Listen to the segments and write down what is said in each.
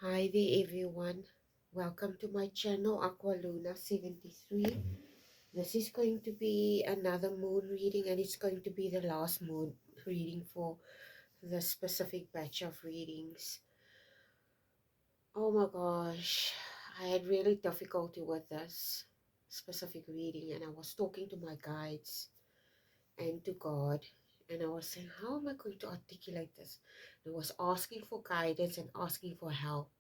Hi there everyone, welcome to my channel Aqualuna73. This is going to be another moon reading, and it's going to be the last moon reading for the specific batch of readings. Oh my gosh, I had really difficulty with this specific reading, and I was talking to my guides and to God, and I was saying, how am I going to articulate this? And I was asking for guidance and asking for help.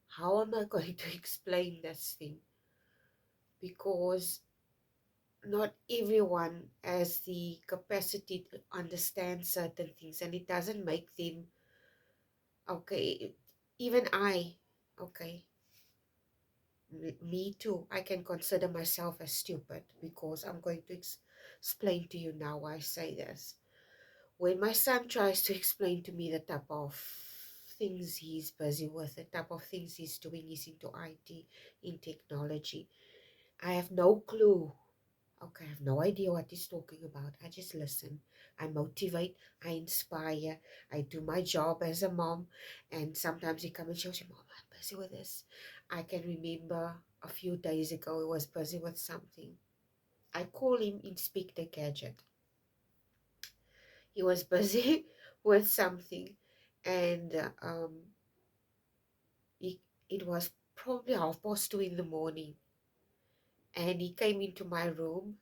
How am I going to explain this thing? Because not everyone has the capacity to understand certain things, and it doesn't make them okay. Even I, okay, me too. I can consider myself as stupid because I'm going to explain to you now why I say this. When my son tries to explain to me the type of things he's busy with, the type of things he's doing, he's into IT, in technology. I have no clue. Okay, I have no idea what he's talking about. I just listen. I motivate. I inspire. I do my job as a mom. And sometimes he comes and shows you, Mom, I'm busy with this. I can remember a few days ago he was busy with something. I call him Inspector Gadget. He was busy with something, and he, it was probably 2:30 in the morning. And he came into my room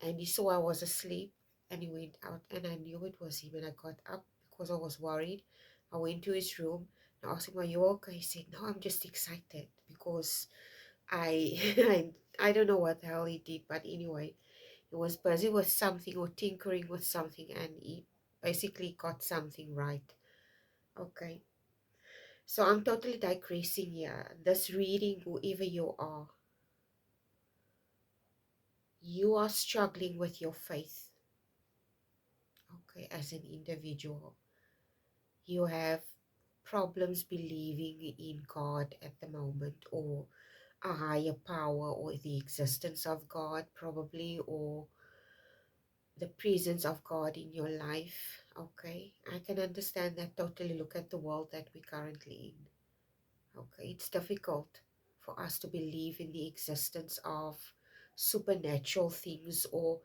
and he saw I was asleep, and he went out, and I knew it was him, and I got up because I was worried. I went to his room and I asked him, are you okay? He said, no, I'm just excited because I I don't know what the hell he did, but anyway, he was busy with something or tinkering with something, and he basically got something right. Okay, so I'm totally digressing here. This reading, whoever you are struggling with your faith, okay, as an individual. You have problems believing in God at the moment, or a higher power, or the existence of God, probably, or the presence of God in your life. Okay, I can understand that totally. Look at the world that we're currently in. Okay, it's difficult for us to believe in the existence of supernatural things, or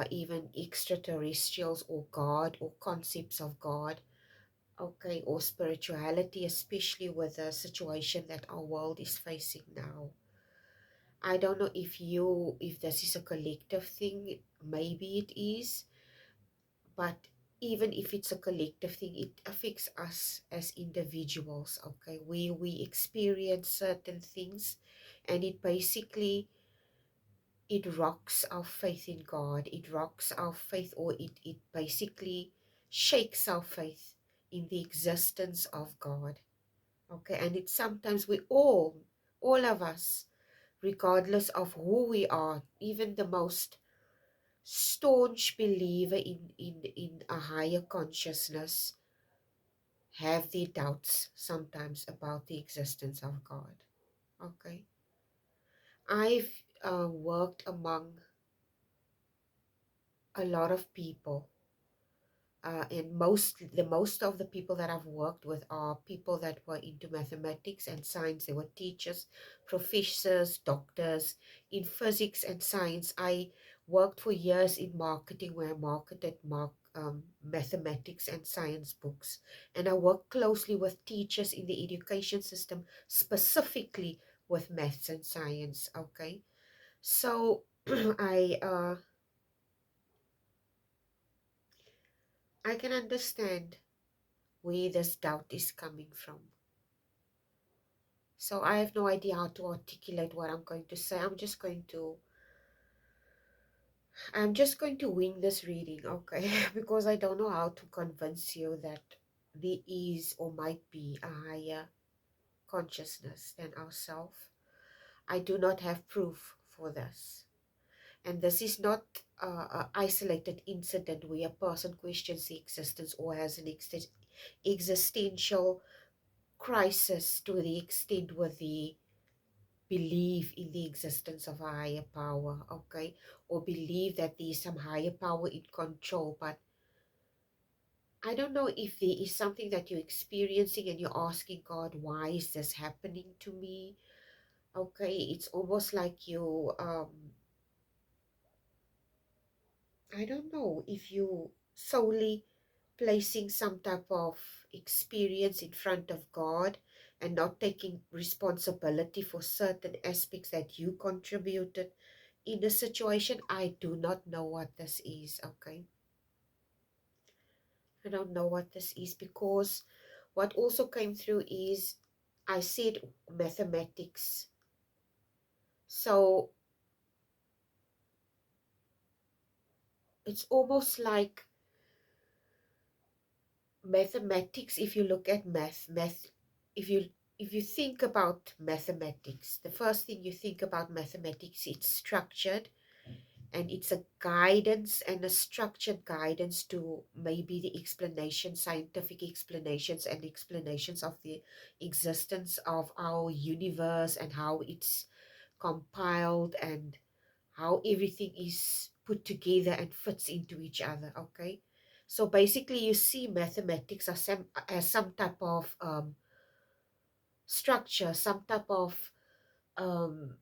even extraterrestrials, or God, or concepts of God, okay, or spirituality, especially with the situation that our world is facing now. I don't know if this is a collective thing. Maybe it is, but even if it's a collective thing, it affects us as individuals, okay, where we experience certain things, and it basically, it rocks our faith in God. It rocks our faith, or it basically shakes our faith in the existence of God. Okay, and it's sometimes we all of us, regardless of who we are, even the most staunch believer in a higher consciousness, have their doubts sometimes about the existence of God. Okay, I've worked among a lot of people, and most of the people that I've worked with are people that were into mathematics and science. They were teachers, professors, doctors. In physics and science, I worked for years in marketing, where I marketed mathematics and science books, and I worked closely with teachers in the education system, specifically with maths and science. Okay, so I can understand where this doubt is coming from. So I have no idea how to articulate what I'm going to say. I'm just going to wing this reading, okay? Because I don't know how to convince you that there is or might be a higher consciousness than ourselves. I do not have proof for this. And this is not an isolated incident where a person questions the existence or has an existential crisis to the extent where they believe in the existence of a higher power, okay, or believe that there is some higher power in control. But I don't know if there is something that you're experiencing and you're asking God, why is this happening to me? Okay, it's almost like you, I don't know if you solely placing some type of experience in front of God and not taking responsibility for certain aspects that you contributed in the situation. I do not know what this is, okay? I don't know what this is, because what also came through is I said mathematics. So it's almost like mathematics. If you look at math, if you if you think about mathematics, the first thing you think about mathematics, it's structured, and it's a guidance, and a structured guidance to maybe the explanation, scientific explanations and explanations of the existence of our universe and how it's compiled and how everything is put together and fits into each other. Okay, so basically you see mathematics as some type of structure, some type of um,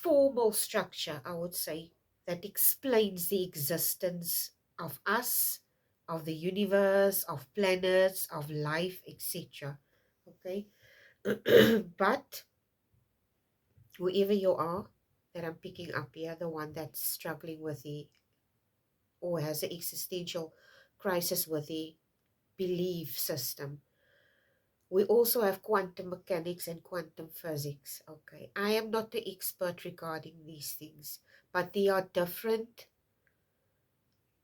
formal structure, I would say, that explains the existence of us, of the universe, of planets, of life, etc. Okay, but whoever you are that I'm picking up here, the one that's struggling with the, or has an existential crisis with the belief system, we also have quantum mechanics and quantum physics. Okay, I am not the expert regarding these things, but they are different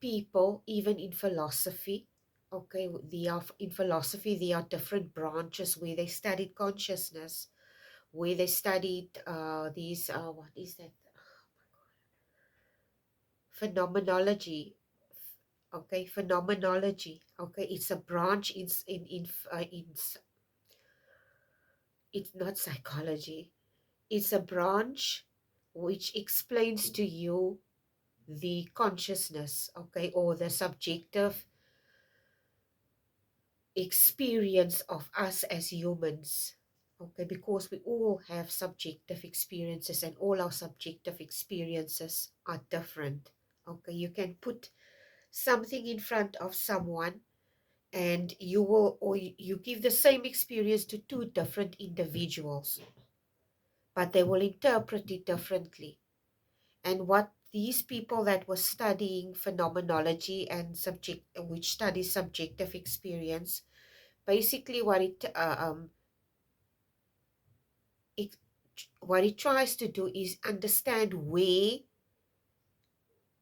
people, even in philosophy. Okay, they are in philosophy, there are different branches where they studied consciousness, where they studied these what is that, phenomenology. Okay, phenomenology. Okay, it's a branch it's not psychology, it's a branch which explains to you the consciousness, okay, or the subjective experience of us as humans. Okay, because we all have subjective experiences and all our subjective experiences are different. Okay, you can put something in front of someone and you will, or you give the same experience to two different individuals, but they will interpret it differently. And what these people that were studying phenomenology and subject, which studies subjective experience, basically it what it tries to do is understand, where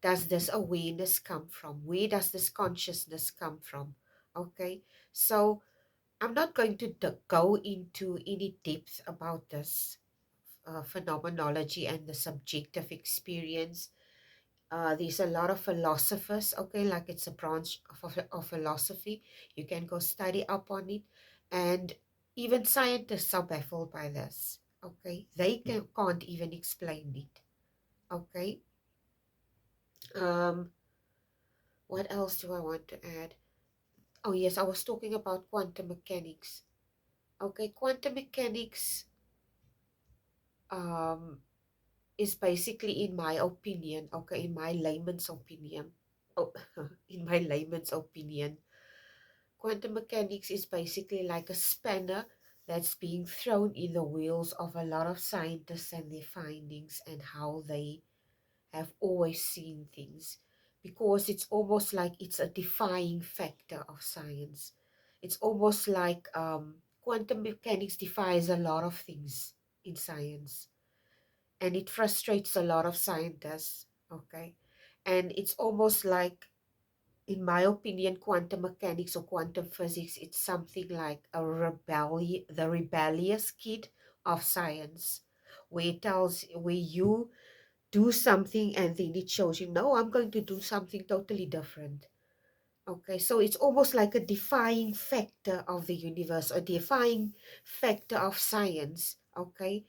does this awareness come from, where does this consciousness come from. Okay, so I'm not going to go into any depth about this phenomenology and the subjective experience. There's a lot of philosophers, okay, like it's a branch of philosophy. You can go study up on it. And even scientists are baffled by this. Okay, they can't even explain it. Okay, um, what else do I want to add? Oh, yes, I was talking about quantum mechanics. Okay, quantum mechanics um, is basically, in my opinion, okay, in my layman's opinion, oh, in my layman's opinion, quantum mechanics is basically like a spanner that's being thrown in the wheels of a lot of scientists and their findings and how they have always seen things, because it's almost like it's a defying factor of science. It's almost like quantum mechanics defies a lot of things in science, and it frustrates a lot of scientists. Okay, and it's almost like, in my opinion, quantum mechanics or quantum physics, it's something like the rebellious kid of science, where it tells, where you do something and then it shows you, no, I'm going to do something totally different. Okay, so it's almost like a defying factor of the universe, a defying factor of science. Okay,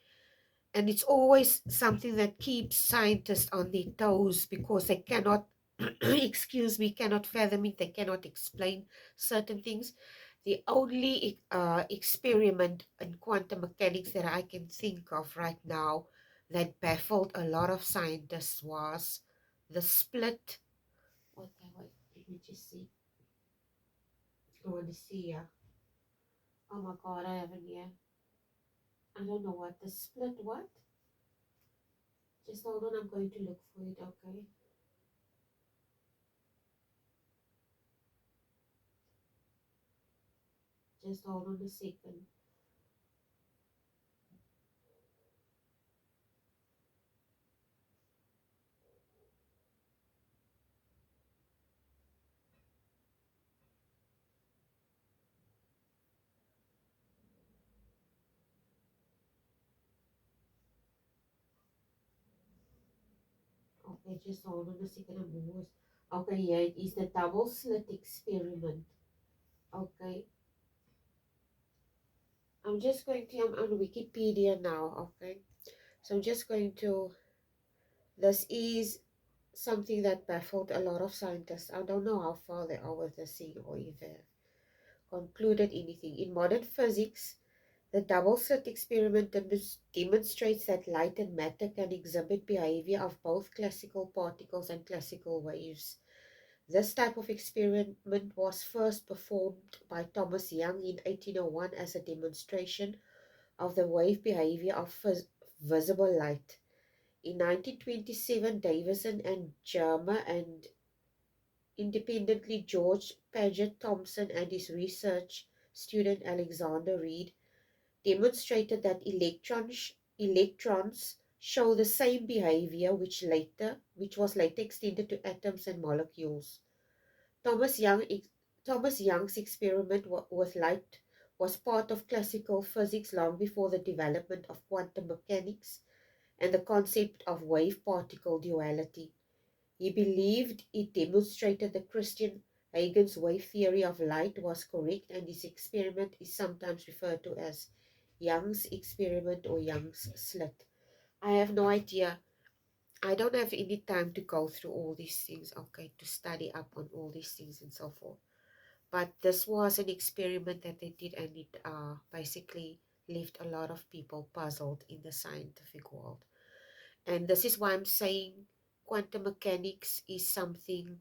and it's always something that keeps scientists on their toes, because they cannot excuse me, cannot fathom it, they cannot explain certain things. The only experiment in quantum mechanics that I can think of right now that baffled a lot of scientists was the split. Okay, wait, let me just see. I want to see, yeah. Oh my god, I haven't here. I don't know what the split what. Just hold on, I'm going to look for it, okay? Just hold on a second. Okay, just hold on a second. I'm almost. Okay, yeah, it is the double slit experiment. Okay, I'm just going to. I'm on Wikipedia now. Okay, so I'm just going to. This is something that baffled a lot of scientists. I don't know how far they are with this thing or if they've concluded anything. In modern physics, the double slit experiment demonstrates that light and matter can exhibit behavior of both classical particles and classical waves. This type of experiment was first performed by Thomas Young in 1801 as a demonstration of the wave behavior of visible light. In 1927, Davison and Germer and independently George Paget Thomson and his research student Alexander Reid demonstrated that electrons show the same behavior which was later extended to atoms and molecules. Thomas Young Thomas Young's experiment with light was part of classical physics long before the development of quantum mechanics and the concept of wave-particle duality. He believed it demonstrated that Christian Huygens wave theory of light was correct, and his experiment is sometimes referred to as Young's experiment or Young's slit. I have no idea. I don't have any time to go through all these things, okay, to study up on all these things and so forth. But this was an experiment that they did, and it basically left a lot of people puzzled in the scientific world. And this is why I'm saying quantum mechanics is something.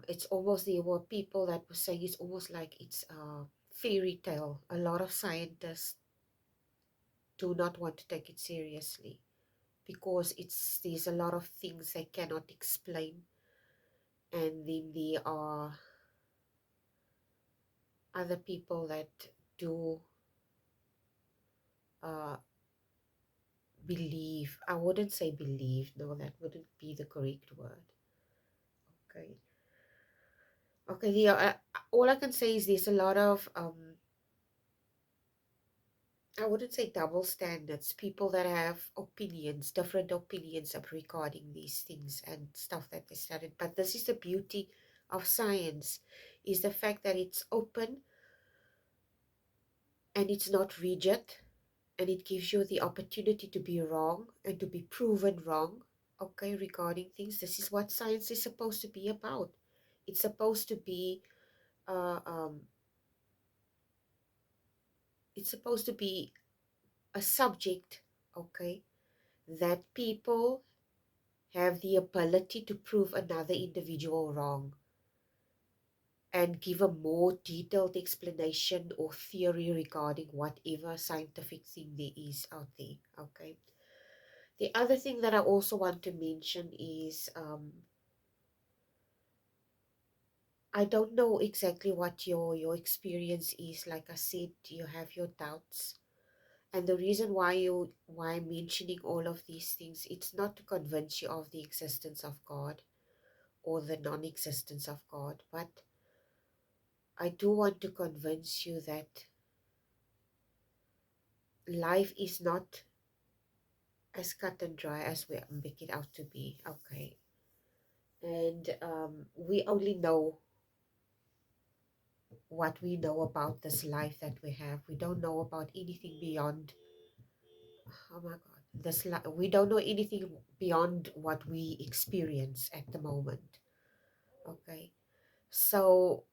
It's almost, there were people that were saying it's almost like it's a fairy tale. A lot of scientists do not want to take it seriously because there's a lot of things they cannot explain, and then there are other people that do uh, believe. I wouldn't say believe, no, that wouldn't be the correct word. Okay. Okay, all I can say is there's a lot of, I wouldn't say double standards, people that have opinions, different opinions of regarding these things and stuff that they studied. But this is the beauty of science, is the fact that it's open and it's not rigid, and it gives you the opportunity to be wrong and to be proven wrong, okay, regarding things. This is what science is supposed to be about. It's supposed to be uh, um, it's supposed to be a subject, okay, that people have the ability to prove another individual wrong and give a more detailed explanation or theory regarding whatever scientific thing there is out there, okay. The other thing that I also want to mention is I don't know exactly what your experience is. Like I said, you have your doubts, and the reason why I'm mentioning all of these things, it's not to convince you of the existence of God or the non-existence of God, but I do want to convince you that life is not as cut and dry as we make it out to be, okay. And we only know what we know about this life that we have. We don't know about anything beyond. Oh my God. we don't know anything beyond what we experience at the moment. Okay, so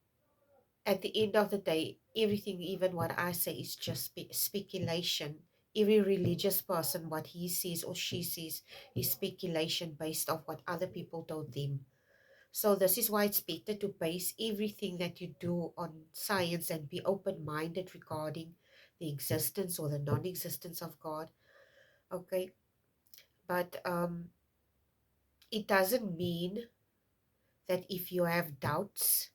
at the end of the day, everything, even what I say, is just speculation. Every religious person, what he sees or she sees, is speculation based off what other people told them. So this is why it's better to base everything that you do on science and be open-minded regarding the existence or the non-existence of God. Okay, but it doesn't mean that if you have doubts,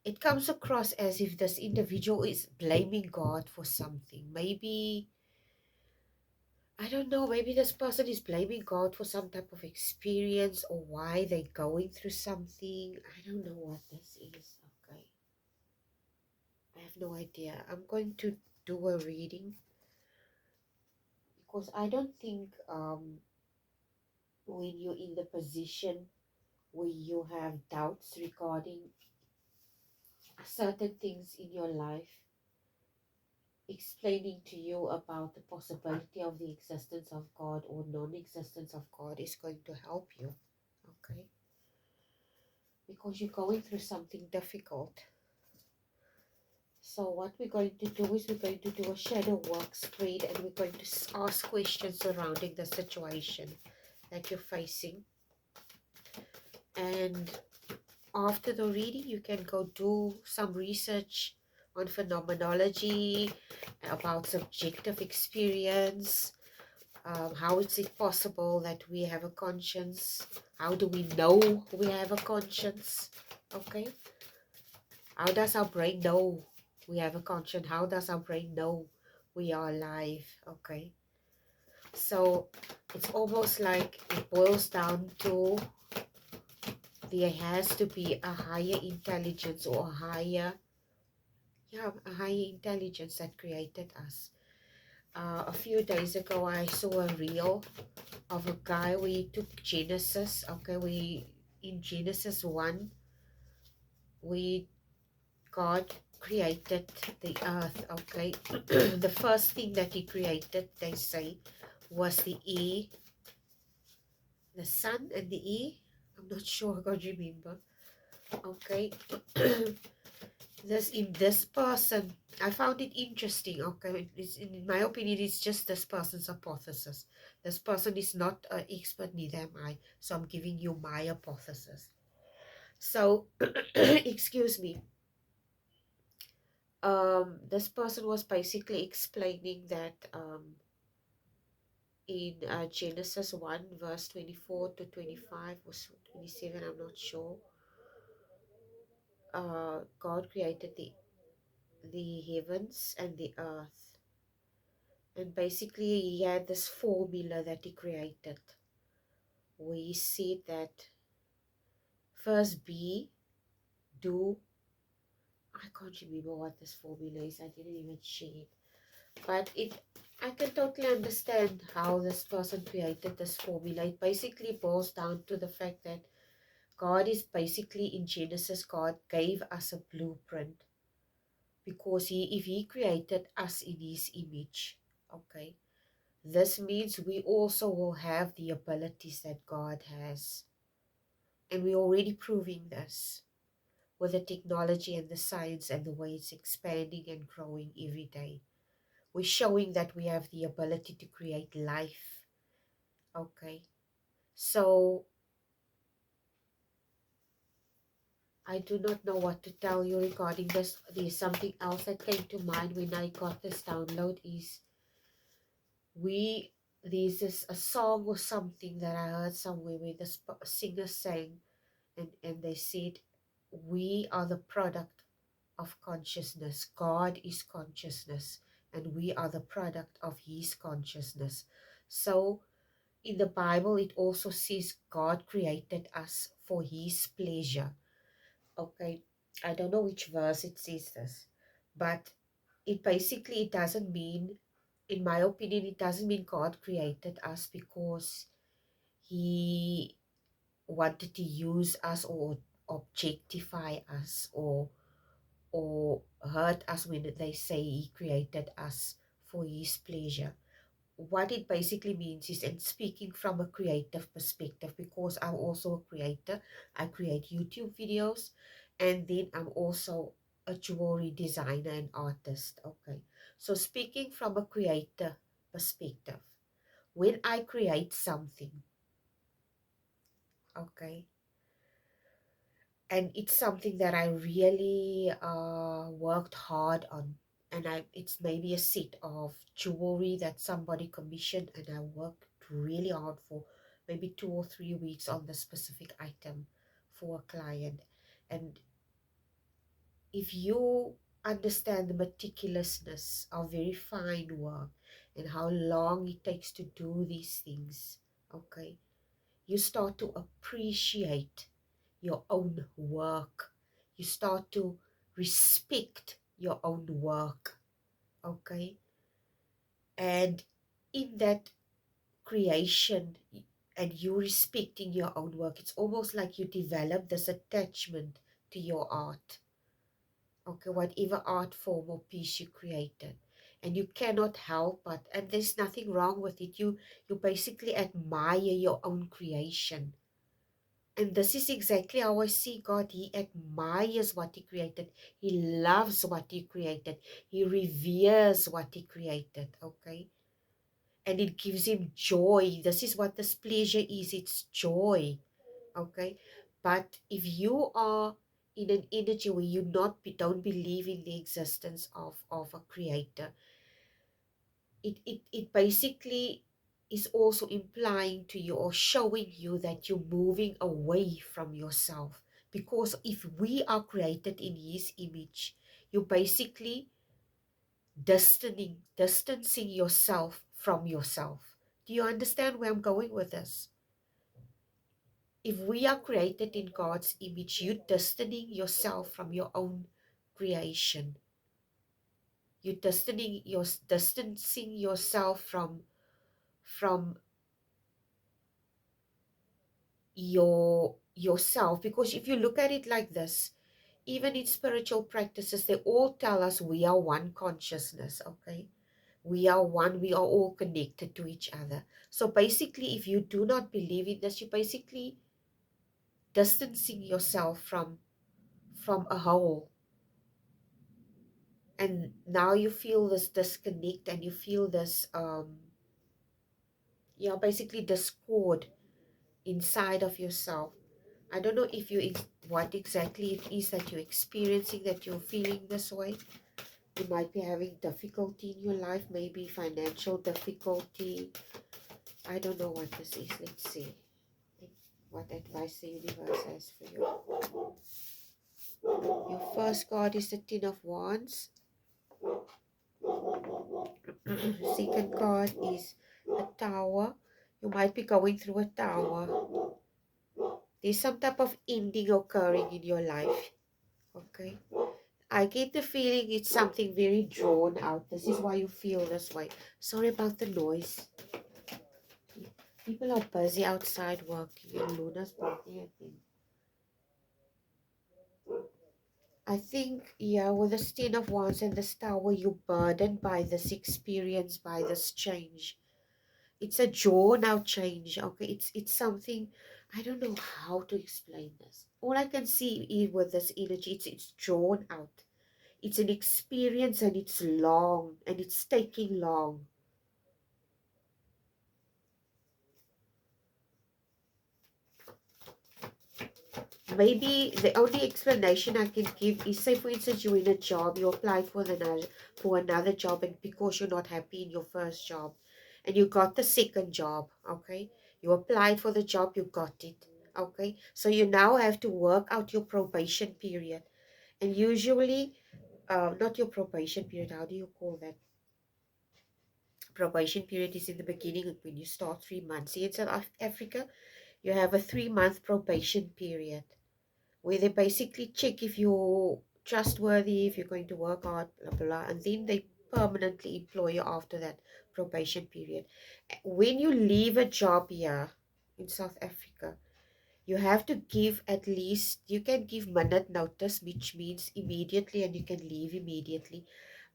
it comes across as if this individual is blaming God for something. Maybe, I don't know, maybe this person is blaming God for some type of experience or why they're going through something. I don't know what this is. Okay, I have no idea. I'm going to do a reading because I don't think when you're in the position where you have doubts regarding certain things in your life, explaining to you about the possibility of the existence of God or non-existence of God is going to help you, okay? Because you're going through something difficult. So what we're going to do is we're going to do a shadow work spread, and we're going to ask questions surrounding the situation that you're facing. And after the reading, you can go do some research on phenomenology, about subjective experience. How is it possible that we have a conscience? How do we know we have a conscience? Okay. How does our brain know we have a conscience? How does our brain know we are alive? Okay. So it's almost like it boils down to there has to be a higher intelligence or a higher intelligence that created us. A few days ago, I saw a reel of a guy. We took Genesis. Okay, in Genesis 1, we God created the earth. Okay, the first thing that he created, they say, was the air, the sun and the air. I'm not sure, I can't remember. Okay. This person, I found it interesting. Okay, in my opinion, it's just this person's hypothesis. This person is not an expert, neither am I, so I'm giving you my hypothesis. So excuse me, this person was basically explaining that in Genesis 1 verse 24 to 25 or 27, I'm not sure, God created the heavens and the earth. And basically, he had this formula that he created. We said that first be, do. I can't remember what this formula is. I didn't even share it. But I can totally understand how this person created this formula. It basically boils down to the fact that God is basically, in Genesis, God gave us a blueprint. Because if he created us in his image, okay, this means we also will have the abilities that God has. And we're already proving this with the technology and the science and the way it's expanding and growing every day. We're showing that we have the ability to create life. Okay. So I do not know what to tell you regarding this. There's something else that came to mind when I got this download is there's a song or something that I heard somewhere where the singer sang, and they said, we are the product of consciousness. God is consciousness, and we are the product of his consciousness. So in the Bible, it also says God created us for his pleasure. Okay, I don't know which verse it says this, but it doesn't mean, in my opinion, it doesn't mean God created us because he wanted to use us or objectify us or hurt us when they say he created us for his pleasure. what it basically means is, and speaking from a creative perspective, because I'm also a creator, I create YouTube videos, and then I'm also a jewelry designer and artist. Okay, so speaking from a creator perspective, when I create something, okay, and it's something that I really worked hard on, and it's maybe a set of jewelry that somebody commissioned, and I worked really hard for maybe 2 or 3 weeks on the specific item for a client. And if you understand the meticulousness of very fine work and how long it takes to do these things, okay, you start to appreciate your own work. You start to respect your own work, okay? And in that creation and you respecting your own work, it's almost like you develop this attachment to your art, okay? Whatever art form or piece you created. And you cannot help but, and there's nothing wrong with it, you basically admire your own creation. And this is exactly how I see God. He admires what He created. He loves what He created. He reveres what He created, okay? And it gives Him joy. This is what this pleasure is. It's joy, okay? But if you are in an energy where don't believe in the existence of a creator, it basically is also implying to you or showing you that you're moving away from yourself. Because if we are created in His image, you're basically distancing yourself from yourself. Do you understand where I'm going with this? If we are created in God's image, you're distancing yourself from your own creation. You're distancing yourself from yourself. Because if you look at it like this, even in spiritual practices, they all tell us we are one consciousness, okay? We are one, we are all connected to each other. So basically, if you do not believe in this, you're basically distancing yourself from a whole. And now you feel this disconnect, and you feel this basically discord inside of yourself. I don't know if what exactly it is that you're experiencing, that you're feeling this way. You might be having difficulty in your life, maybe financial difficulty. I don't know what this is. Let's see what advice the universe has for you. Your first card is the Ten of Wands. Second card is a Tower. You might be going through a tower. There's some type of ending occurring in your life. Okay. I get the feeling it's something very drawn out. This is why you feel this way. Sorry about the noise. People are busy outside working, and Luna's barking at them. I think, yeah, with the Ten of Wands and this Tower, you're burdened by this experience, by this change. It's a drawn out change, okay? It's something, I don't know how to explain this. All I can see is with this energy, it's drawn out. It's an experience, and it's long, and it's taking long. Maybe the only explanation I can give is, say for instance, you're in a job, you apply for another job, and because you're not happy in your first job, and you got the second job, okay? You applied for the job, you got it, okay? So you now have to work out your probation period. And usually, not your probation period, how do you call that? Probation period is in the beginning when you start 3 months. See, in South Africa, you have a 3-month probation period, where they basically check if you're trustworthy, if you're going to work hard, blah, blah, blah, and then they permanently employ you after that probation period. When you leave a job here in South Africa, you have to give at least, you can give minute notice, which means immediately, and you can leave immediately.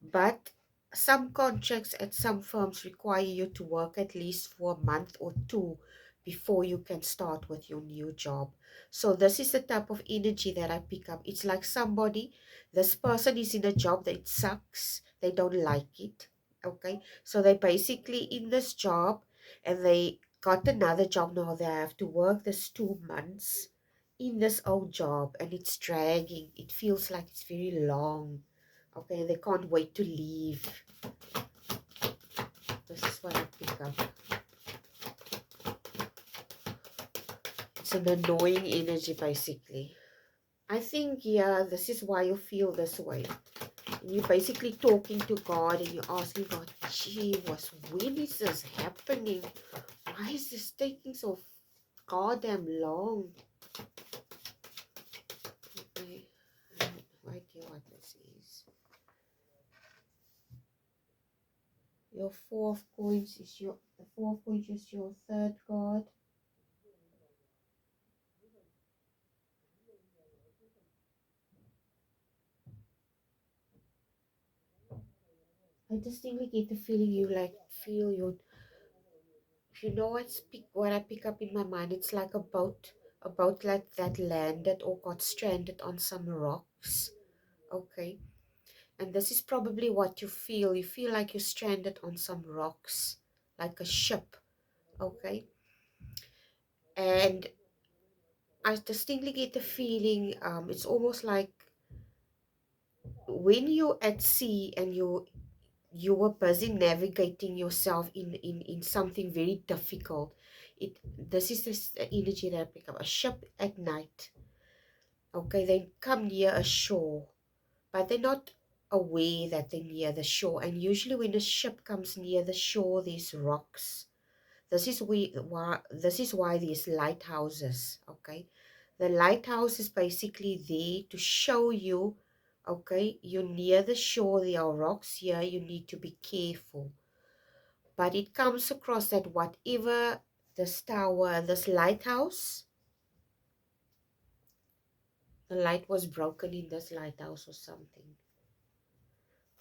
But some contracts at some firms require you to work at least for a month or two before you can start with your new job. So this is the type of energy that I pick up. It's like somebody, this person is in a job that sucks, they don't like it. Okay, so they basically in this job and they got another job now. They have to work this 2 months in this old job and it's dragging. It feels like it's very long. Okay, they can't wait to leave. This is what I pick up. It's an annoying energy, basically. I think, yeah, this is why you feel this way. You're basically talking to God and you're asking God, gee, when is this happening? Why is this taking so goddamn long? Okay, I have no idea what this is. Your Four of Coins is the Four of Coins is your third card. I distinctly get the feeling you like feel your, you know what I pick up in my mind. It's like a boat like that landed or got stranded on some rocks. Okay, and this is probably what you feel. You feel like you're stranded on some rocks, like a ship. Okay, and I distinctly get the feeling. It's almost like when you're at sea and you were busy navigating yourself in something very difficult. This is this energy that I pick up. A ship at night. Okay, they come near a shore, but they're not aware that they're near the shore. And usually when a ship comes near the shore, there's rocks. This is why there's lighthouses. Okay, the lighthouse is basically there to show you, okay, you're near the shore, there are rocks here, you need to be careful. But it comes across that whatever this tower, this lighthouse, the light was broken in this lighthouse or something.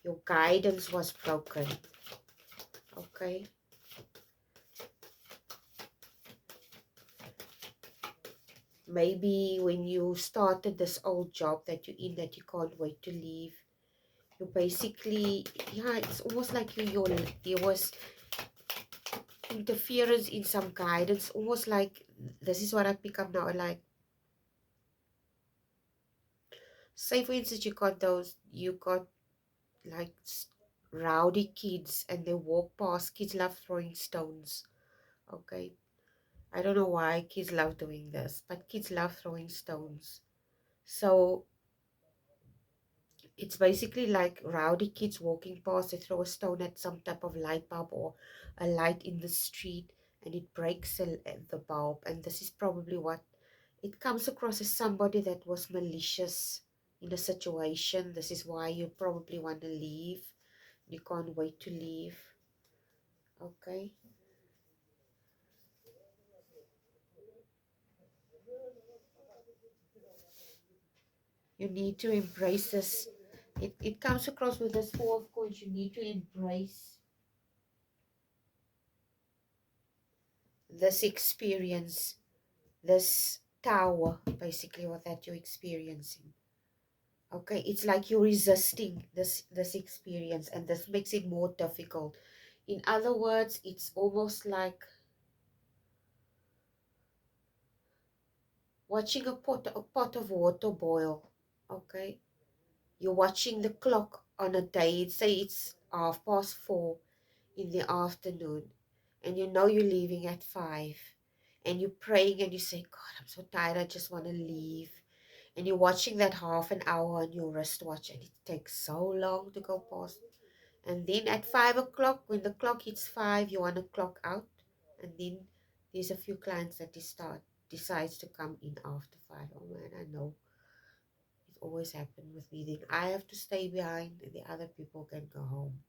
Your guidance was broken. Okay. Maybe when you started this old job that you're in that you can't wait to leave, you basically, yeah, it's almost like there was interference in some guidance, almost like, this is what I pick up now, like, say for instance, you got like rowdy kids and they walk past. Kids love throwing stones. Okay, I don't know why kids love doing this, but kids love throwing stones. So it's basically like rowdy kids walking past. They throw a stone at some type of light bulb or a light in the street, and it breaks the bulb. And this is probably what it comes across as, somebody that was malicious in a situation. This is why you probably want to leave. You can't wait to leave. Okay. You need to embrace this. It comes across with this Four of Coins. You need to embrace this experience, this tower, basically, what that you're experiencing. Okay, it's like you're resisting this experience, and this makes it more difficult. In other words, it's almost like watching a pot of water boil. Okay, you're watching the clock on a day, say it's 4:30 in the afternoon, and you know you're leaving at 5, and you're praying and you say, God, I'm so tired, I just want to leave. And you're watching that half an hour on your wristwatch, and it takes so long to go past. And then at 5 o'clock, when the clock hits 5, you want to clock out. And then there's a few clients that decides to come in after 5. Oh man, I know. It always happened with me. Then I have to stay behind and the other people can go home.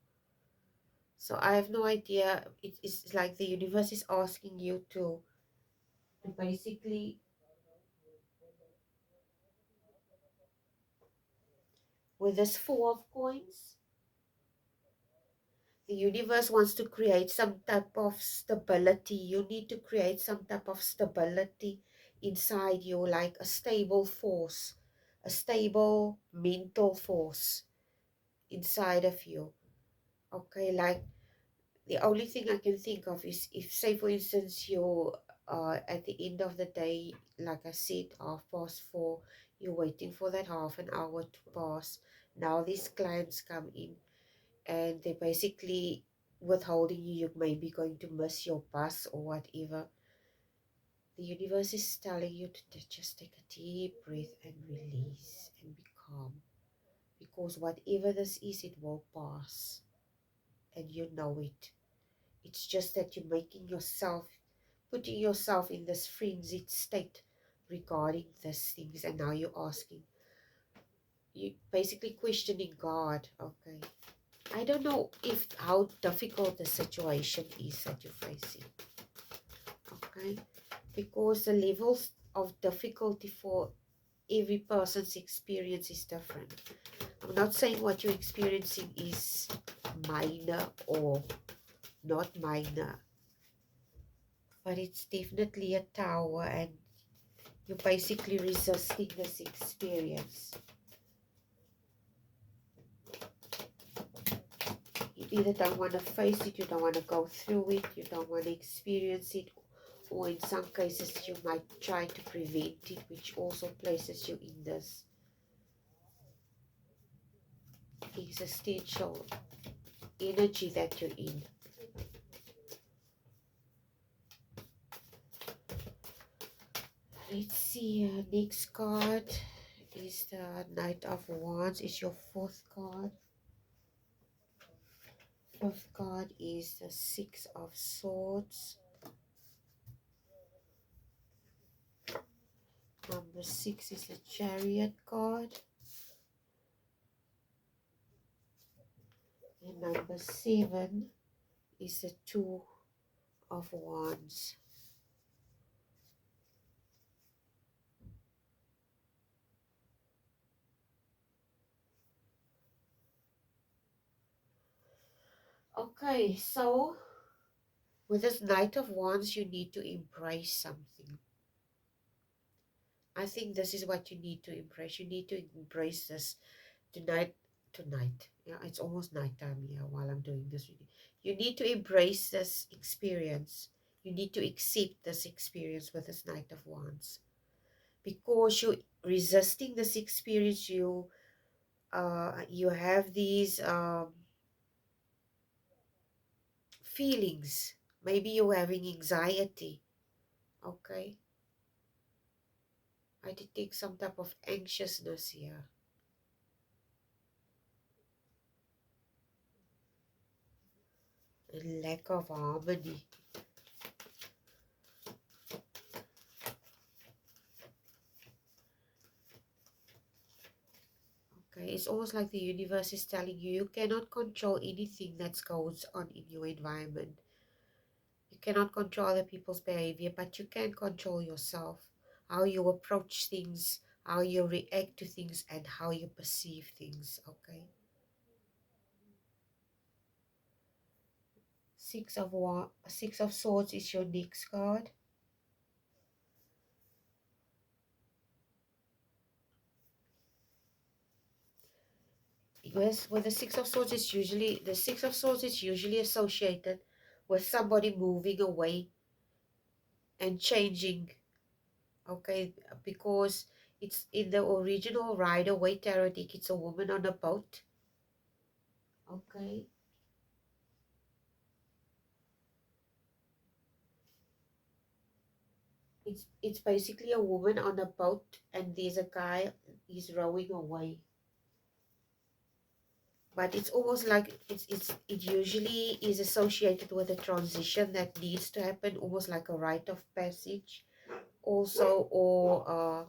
So I have no idea. It's like the universe is asking you to basically, with this Four of Coins, The universe wants to create some type of stability. You need to create some type of stability inside you, like a stable force, a stable mental force inside of you. Okay, like the only thing I can think of is if, say, for instance, you at the end of the day, like I said, 4:30, you're waiting for that half an hour to pass. Now these clients come in and they're basically withholding you. You're maybe going to miss your bus or whatever. The universe is telling you to just take a deep breath and release and be calm. Because whatever this is, it will pass. And you know it. It's just that you're making yourself, putting yourself in this frenzied state regarding these things. And now you're asking, you basically questioning God. Okay, I don't know if how difficult the situation is that you're facing. Okay, because the levels of difficulty for every person's experience is different. I'm not saying what you're experiencing is minor or not minor, but it's definitely a tower, and you're basically resisting this experience. You either don't want to face it, you don't want to go through it, you don't want to experience it, or in some cases you might try to prevent it, which also places you in this existential energy that you're in. Let's see, next card is the Knight of Wands, is your fourth card. Fifth card is the Six of Swords. Number 6 is the Chariot card. And number 7 is the Two of Wands. Okay, so with this Knight of Wands, you need to embrace something. I think this is what you need to embrace. You need to embrace this tonight. Yeah, it's almost nighttime here while I'm doing this reading. You need to embrace this experience. You need to accept this experience with this Knight of Wands. Because you're resisting this experience, you have these feelings. Maybe you're having anxiety. Okay, I detect some type of anxiousness here. And lack of harmony. Okay, it's almost like the universe is telling you you cannot control anything that goes on in your environment. You cannot control other people's behavior, but you can control yourself. How you approach things, how you react to things, and how you perceive things. Okay. Six of Swords is your next card. Yes, with the Six of Swords is usually associated with somebody moving away and changing. Okay, because it's in the original Rider-Waite tarot deck, it's a woman on a boat. Okay. It's basically a woman on a boat and there's a guy, he's rowing away. But it's almost like it usually is associated with a transition that needs to happen, almost like a rite of passage also, or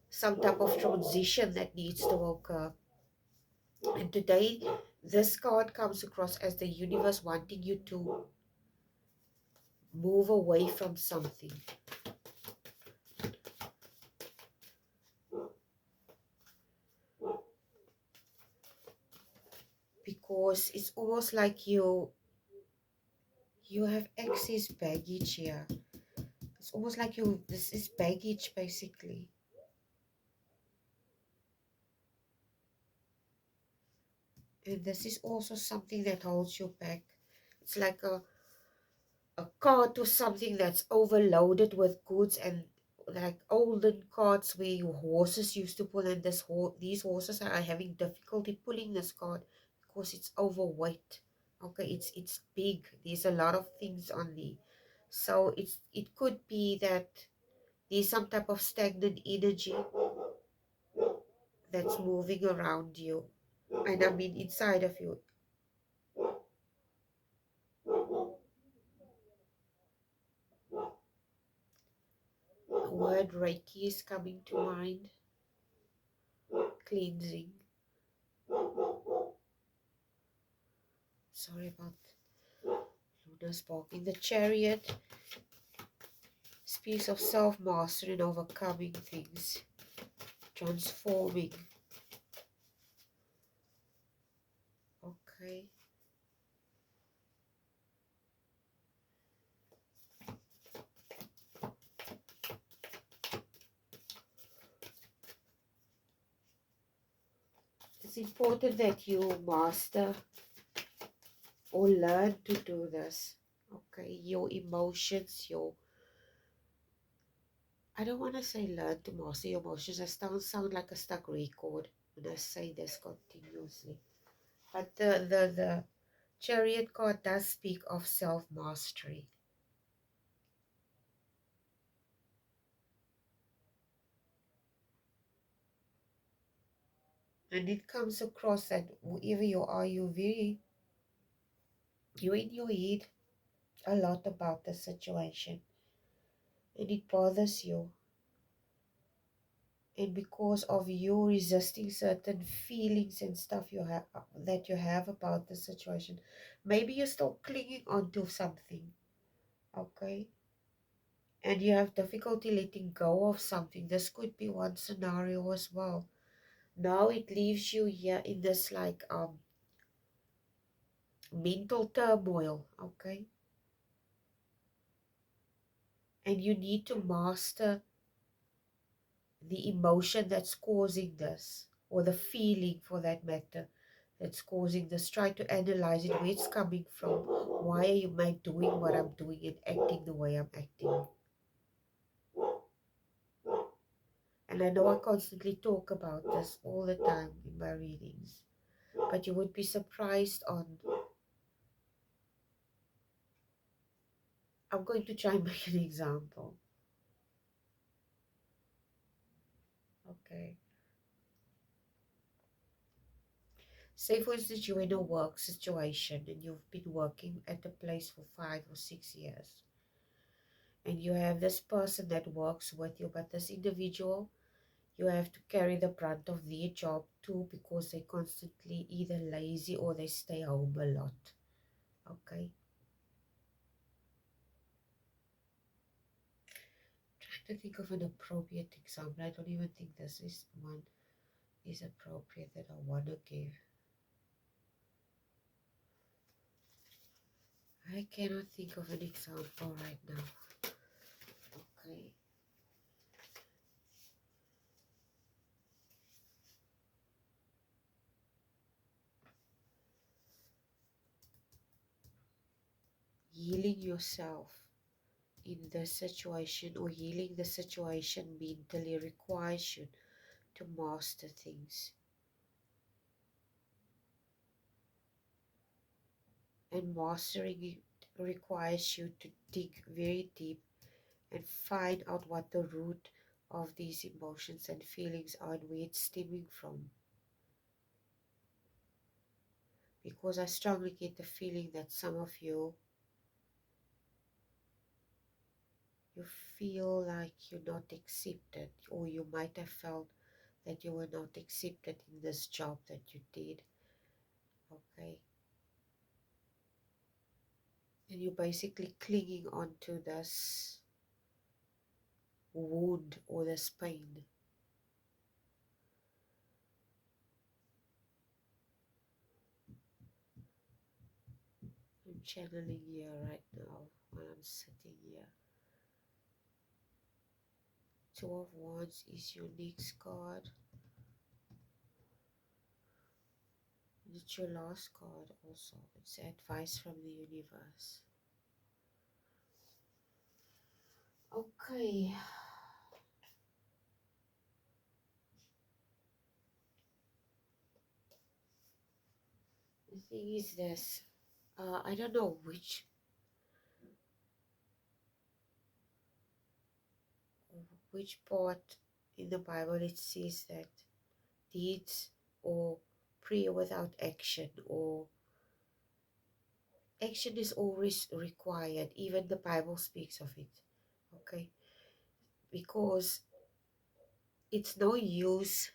some type of transition that needs to occur. And today this card comes across as the universe wanting you to move away from something. because it's almost like you have excess baggage here. It's almost like this is baggage basically. And this is also something that holds you back. It's like a cart or something that's overloaded with goods, and like olden carts where your horses used to pull, and these horses are having difficulty pulling this cart because it's overweight. Okay, it's big. There's a lot of things on there. So it could be that there's some type of stagnant energy that's moving around you. And I mean inside of you. The word Reiki is coming to mind. Cleansing. Sorry about Luna's walking. The Chariot speaks of self-mastery and overcoming things, transforming. Okay. It's important that you master or learn to do this. Okay. Your emotions, I don't want to say learn to master your emotions. I sound like a stuck record when I say this continuously. But the Chariot card does speak of self-mastery. And it comes across that wherever you are, you're in your head a lot about the situation. And it bothers you. And because of you resisting certain feelings and stuff that you have about the situation, maybe you're still clinging onto something, okay? And you have difficulty letting go of something. This could be one scenario as well. Now it leaves you here in this like mental turmoil, okay? And you need to master the emotion that's causing this, or the feeling for that matter that's causing this. Try to analyze it, where it's coming from. Why am I doing what I'm doing and acting the way I'm acting? And I know I constantly talk about this all the time in my readings, but you would be surprised on. I'm going to try and make an example. Okay. Say, for instance, you're in a work situation and you've been working at a place for 5 or 6 years. And you have this person that works with you, but this individual, you have to carry the brunt of their job too, because they're constantly either lazy or they stay home a lot. Okay. Trying to think of an appropriate example. I don't even think this is one is appropriate that I want to give. I cannot think of an example right now. Okay. Healing yourself in the situation, or healing the situation mentally, requires you to master things. And mastering it requires you to dig very deep and find out what the root of these emotions and feelings are and where it's stemming from. Because I strongly get the feeling that some of you feel like you're not accepted, or you might have felt that you were not accepted in this job that you did. Okay. And you're basically clinging onto this wound or this pain. channeling here right now while I'm sitting here. Two of Wands is your next card. It's your last card also. It's advice from the universe. Okay. The thing is this. I don't know which part in the Bible it says that deeds or prayer without action, or action is always required. Even the Bible speaks of it. Okay, because it's no use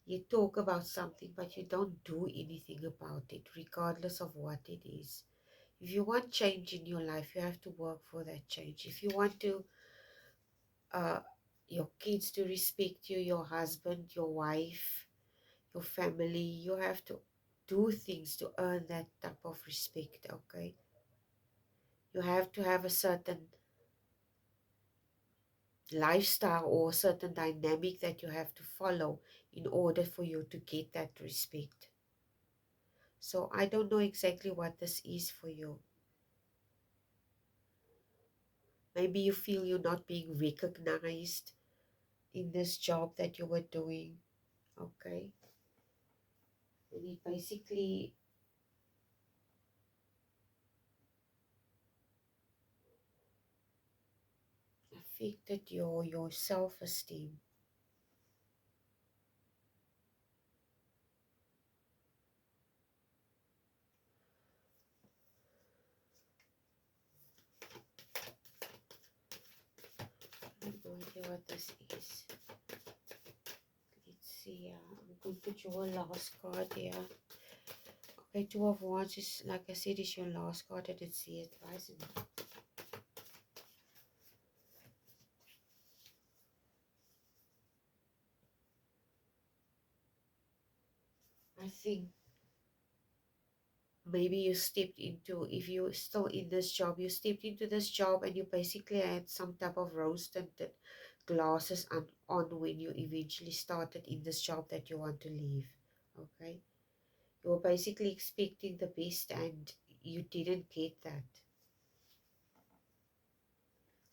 you talk about something but you don't do anything about it, regardless of what it is. If you want change in your life, you have to work for that change. If you want to uh your kids to respect you, your husband, your wife, your family, you have to do things to earn that type of respect. Okay, you have to have a certain lifestyle or a certain dynamic that you have to follow in order for you to get that respect. So I don't know exactly what this is for you. Maybe you feel you're not being recognized in this job that you were doing. Okay, and it basically affected your self-esteem. I have no idea what this is. Let's see. I'm going to draw a last card here. Okay, Two of Wands is, like I said, is your last card, and it's the advice. I think maybe you stepped into, if you're still in this job, you stepped into this job and you basically had some type of rose tinted glasses on when you eventually started in this job that you want to leave. Okay, you were basically expecting the best and you didn't get that.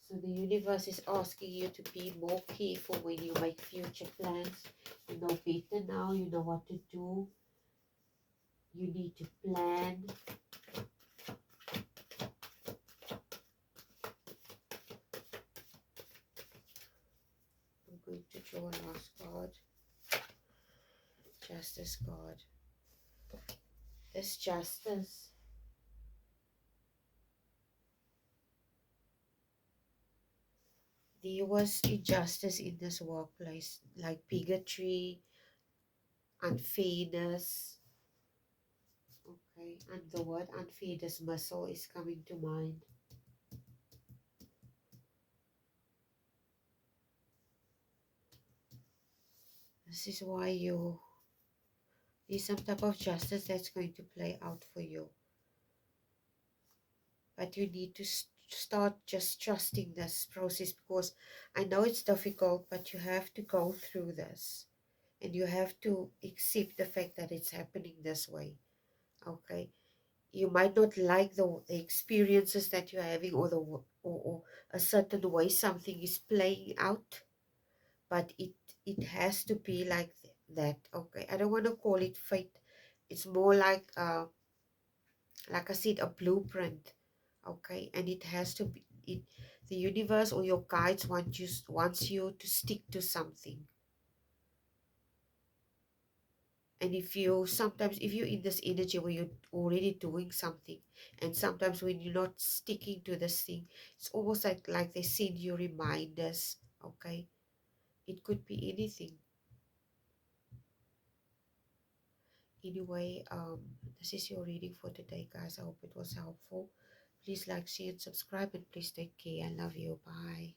So the universe is asking you to be more careful when you make future plans. You know better now, you know what to do. You need to plan. I'm going to draw a last card. Justice card. This justice. There was injustice in this workplace, like bigotry, unfairness. Okay, and the word unfair dismissal is coming to mind. This is why there's some type of justice that's going to play out for you. But you need to start just trusting this process, because I know it's difficult, but you have to go through this and you have to accept the fact that it's happening this way. Okay, you might not like the experiences that you're having, or or a certain way something is playing out, but it has to be that. Okay, I don't want to call it fate. It's more like I said, a blueprint. Okay, and it has to be it. The universe or your guides wants you to stick to something. And if you're in this energy where you're already doing something, and sometimes when you're not sticking to this thing, it's almost like they send you reminders. Okay, it could be anything. Anyway, this is your reading for today, guys. I hope it was helpful. Please like, share, and subscribe, and please take care. I love you. Bye.